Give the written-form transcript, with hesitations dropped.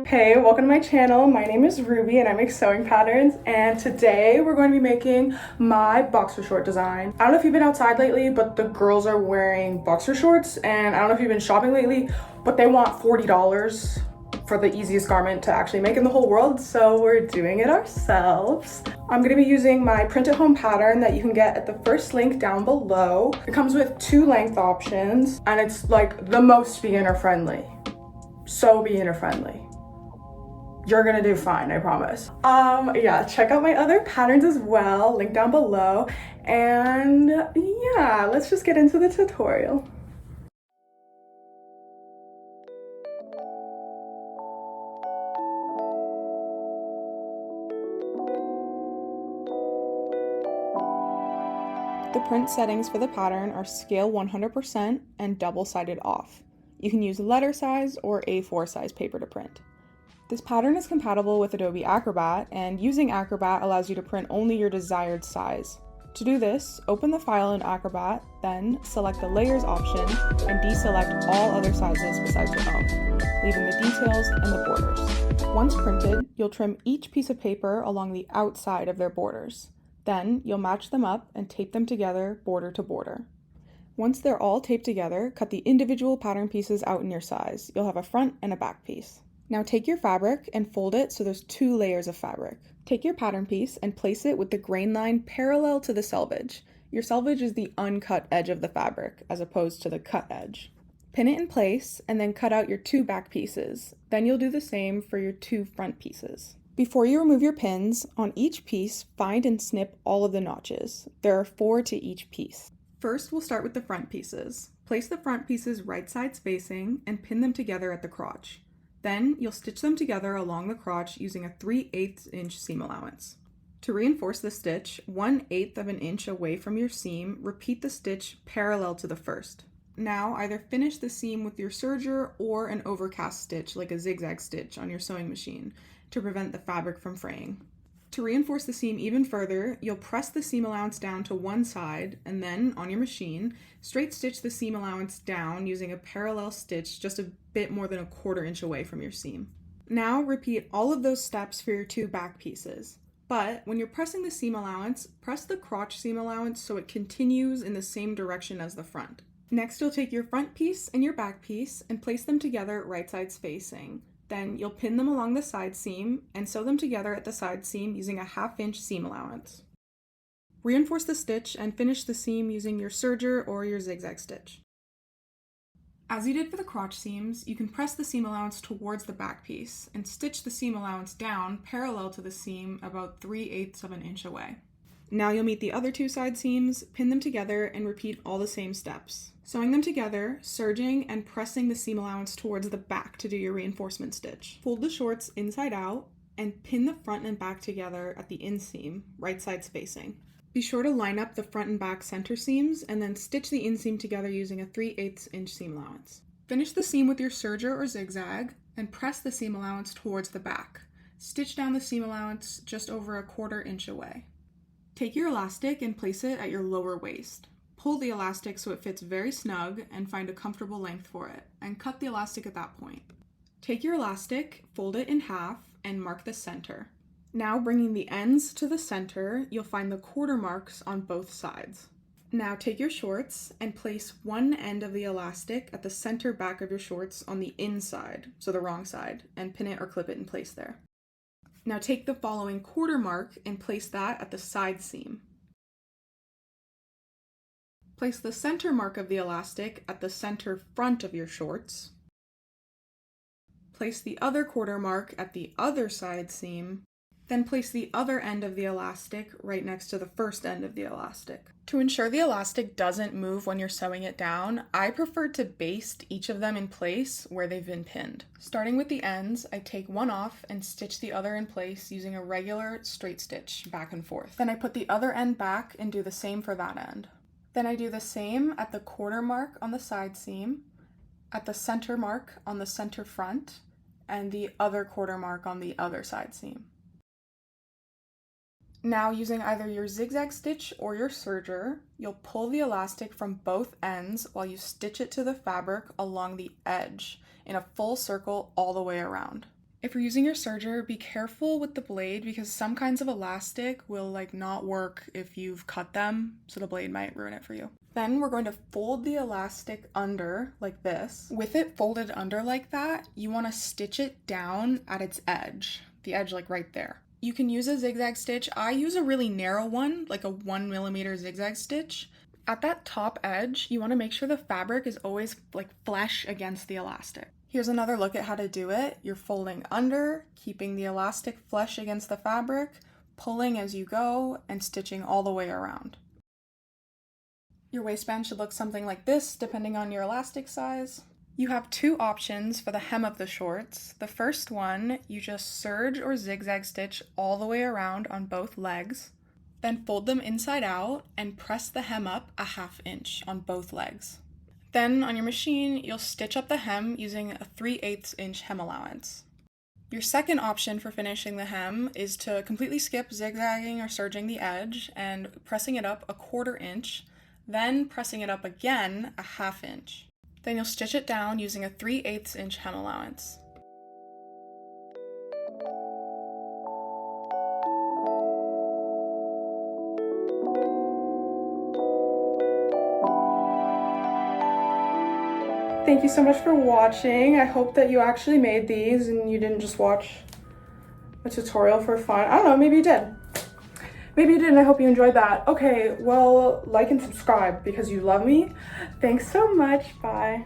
Hey, welcome to my channel. My name is Ruby and I make sewing patterns, and today we're going to be making my boxer short design. I don't know if you've been outside lately, but the girls are wearing boxer shorts, and I don't know if you've been shopping lately, but they want $40 for the easiest garment to actually make in the whole world, so we're doing it ourselves. I'm going to be using my print at home pattern that you can get at the first link down below. It comes with 2 length options and it's like the most beginner friendly. So beginner friendly. You're gonna do fine, I promise. Yeah, check out my other patterns as well, link down below. And yeah, let's just get into the tutorial. The print settings for the pattern are scale 100% and double-sided off. You can use letter size or A4 size paper to print. This pattern is compatible with Adobe Acrobat, and using Acrobat allows you to print only your desired size. To do this, open the file in Acrobat, then select the Layers option and deselect all other sizes besides your own, leaving the details and the borders. Once printed, you'll trim each piece of paper along the outside of their borders. Then, you'll match them up and tape them together border to border. Once they're all taped together, cut the individual pattern pieces out in your size. You'll have a front and a back piece. Now take your fabric and fold it so there's 2 layers of fabric. Take your pattern piece and place it with the grain line parallel to the selvage. Your selvage is the uncut edge of the fabric, as opposed to the cut edge. Pin it in place and then cut out your 2 back pieces. Then you'll do the same for your 2 front pieces. Before you remove your pins, on each piece, find and snip all of the notches. There are 4 to each piece. First, we'll start with the front pieces. Place the front pieces right sides facing and pin them together at the crotch. Then, you'll stitch them together along the crotch using a 3/8 inch seam allowance. To reinforce the stitch, 1/8 of an inch away from your seam, repeat the stitch parallel to the first. Now, either finish the seam with your serger or an overcast stitch, like a zigzag stitch on your sewing machine, to prevent the fabric from fraying. To reinforce the seam even further, you'll press the seam allowance down to one side and then, on your machine, straight stitch the seam allowance down using a parallel stitch just a bit more than a 1/4 inch away from your seam. Now repeat all of those steps for your 2 back pieces. But when you're pressing the seam allowance, press the crotch seam allowance so it continues in the same direction as the front. Next, you'll take your front piece and your back piece and place them together right sides facing. Then you'll pin them along the side seam and sew them together at the side seam using a 1/2 inch seam allowance. Reinforce the stitch and finish the seam using your serger or your zigzag stitch. As you did for the crotch seams, you can press the seam allowance towards the back piece and stitch the seam allowance down parallel to the seam about 3/8 of an inch away. Now you'll meet the other 2 side seams, pin them together, and repeat all the same steps. Sewing them together, serging, and pressing the seam allowance towards the back to do your reinforcement stitch. Fold the shorts inside out and pin the front and back together at the inseam, right sides facing. Be sure to line up the front and back center seams and then stitch the inseam together using a 3/8 inch seam allowance. Finish the seam with your serger or zigzag and press the seam allowance towards the back. Stitch down the seam allowance just over a 1/4 inch away. Take your elastic and place it at your lower waist. Pull the elastic so it fits very snug and find a comfortable length for it, and cut the elastic at that point. Take your elastic, fold it in half, and mark the center. Now bringing the ends to the center, you'll find the 1/4 marks on both sides. Now take your shorts and place one end of the elastic at the center back of your shorts on the inside, so the wrong side, and pin it or clip it in place there. Now take the following 1/4 mark and place that at the side seam. Place the center mark of the elastic at the center front of your shorts. Place the other 1/4 mark at the other side seam. Then place the other end of the elastic right next to the first end of the elastic. To ensure the elastic doesn't move when you're sewing it down, I prefer to baste each of them in place where they've been pinned. Starting with the ends, I take one off and stitch the other in place using a regular straight stitch back and forth. Then I put the other end back and do the same for that end. Then I do the same at the 1/4 mark on the side seam, at the center mark on the center front, and the other 1/4 mark on the other side seam. Now, using either your zigzag stitch or your serger, you'll pull the elastic from both ends while you stitch it to the fabric along the edge in a full circle all the way around. If you're using your serger, be careful with the blade because some kinds of elastic will not work if you've cut them, so the blade might ruin it for you. Then we're going to fold the elastic under like this. With it folded under like that, you want to stitch it down at its edge, the edge right there. You can use a zigzag stitch. I use a really narrow one, like a 1mm zigzag stitch. At that top edge, you want to make sure the fabric is always flush against the elastic. Here's another look at how to do it. You're folding under, keeping the elastic flush against the fabric, pulling as you go, and stitching all the way around. Your waistband should look something like this, depending on your elastic size. You have two options for the hem of the shorts. The first one, you just serge or zigzag stitch all the way around on both legs, then fold them inside out and press the hem up a 1/2 inch on both legs. Then on your machine, you'll stitch up the hem using a 3/8 inch hem allowance. Your second option for finishing the hem is to completely skip zigzagging or serging the edge and pressing it up a 1/4 inch, then pressing it up again a 1/2 inch. Then you'll stitch it down using a 3/8 inch hem allowance. Thank you so much for watching. I hope that you actually made these and you didn't just watch a tutorial for fun. I don't know, maybe you did. Maybe you did, and I hope you enjoyed that. Okay, well, like and subscribe because you love me. Thanks so much. Bye.